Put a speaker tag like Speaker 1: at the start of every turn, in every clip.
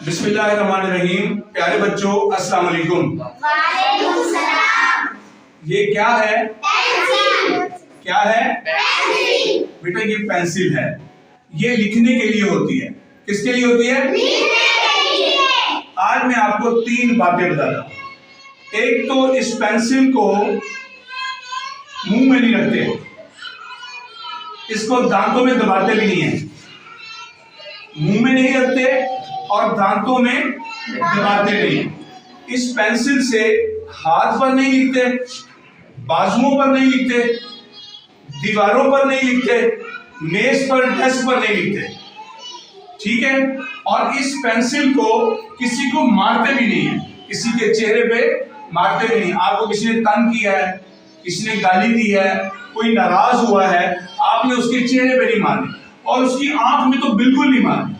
Speaker 1: बिस्मिल्लाहिर्रहमानिर्रहीम। प्यारे बच्चों, अस्सलाम वालेकुम।
Speaker 2: वालेकुम सलाम।
Speaker 1: ये क्या है?
Speaker 2: पेंसिल।
Speaker 1: क्या है?
Speaker 2: पेंसिल।
Speaker 1: बेटा ये पेंसिल है। ये लिखने के लिए होती है। किसके लिए होती है?
Speaker 2: लिखने के लिए।
Speaker 1: आज मैं आपको 3 बातें बता रहा हूं। एक तो इस पेंसिल को मुंह में नहीं रखते, इसको दांतों में दबाते भी नहीं है। मुंह में नहीं रखते और दांतों में दबाते नहीं। इस पेंसिल से हाथ पर नहीं लिखते, बाजुओं पर नहीं लिखते, दीवारों पर नहीं लिखते, मेज पर, डेस्क पर नहीं लिखते। ठीक है? और इस पेंसिल को किसी को मारते भी नहीं है, किसी के चेहरे पे मारते भी नहीं। आपको किसी ने तंग किया है, किसी ने गाली दी है, कोई नाराज हुआ है, आपने उसके चेहरे पे नहीं मारनी और उसकी आंख में तो बिल्कुल नहीं मारनी,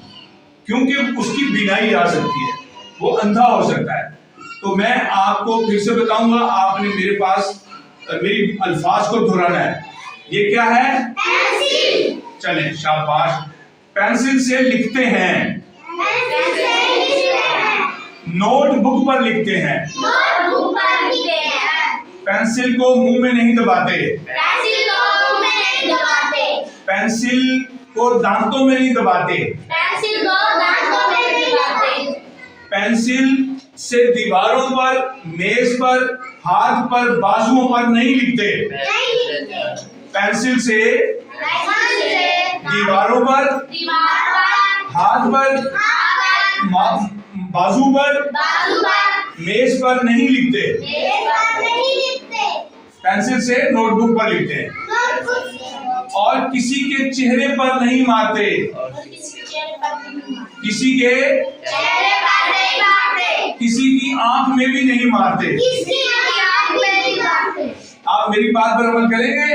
Speaker 1: क्योंकि उसकी बीनाई जा सकती है, वो अंधा हो सकता है। तो मैं आपको फिर से बताऊंगा, आपने मेरे पास मेरी अल्फाज को दोहराना है। ये क्या है?
Speaker 2: पेंसिल।
Speaker 1: चलें, शाबाश। पेंसिल से लिखते हैं, नोटबुक पर लिखते हैं,
Speaker 2: नोटबुक पर लिखते हैं।
Speaker 1: पेंसिल को मुंह में नहीं दबाते,
Speaker 2: पेंसिल को मुंह में नहीं दबाते,
Speaker 1: पेंसिल को दांतों में नहीं दबाते,
Speaker 2: पेंसिल को दांतों में नहीं दबाते,
Speaker 1: पेंसिल से दीवारों पर, मेज पर, हाथ पर, बाजुओं पर नहीं लिखते,
Speaker 2: नहीं लिखते,
Speaker 1: पेंसिल से
Speaker 2: दीवारों
Speaker 1: दीवारों पर,
Speaker 2: दीवार पर,
Speaker 1: हाथ पर, बाजू पर,
Speaker 2: बाजू पर,
Speaker 1: मेज पर नहीं लिखते,
Speaker 2: मेज पर नहीं लिखते,
Speaker 1: पेंसिल से नोटबुक पर लिखते हैं
Speaker 2: नोटबुक
Speaker 1: और किसी के चेहरे पर नहीं मारते, किसी के
Speaker 2: चेहरे पर नहीं मारते,
Speaker 1: किसी की आंख में भी नहीं मारते।
Speaker 2: किसी की आंख में नहीं मारते।
Speaker 1: आप मेरी बात पर अमल करेंगे?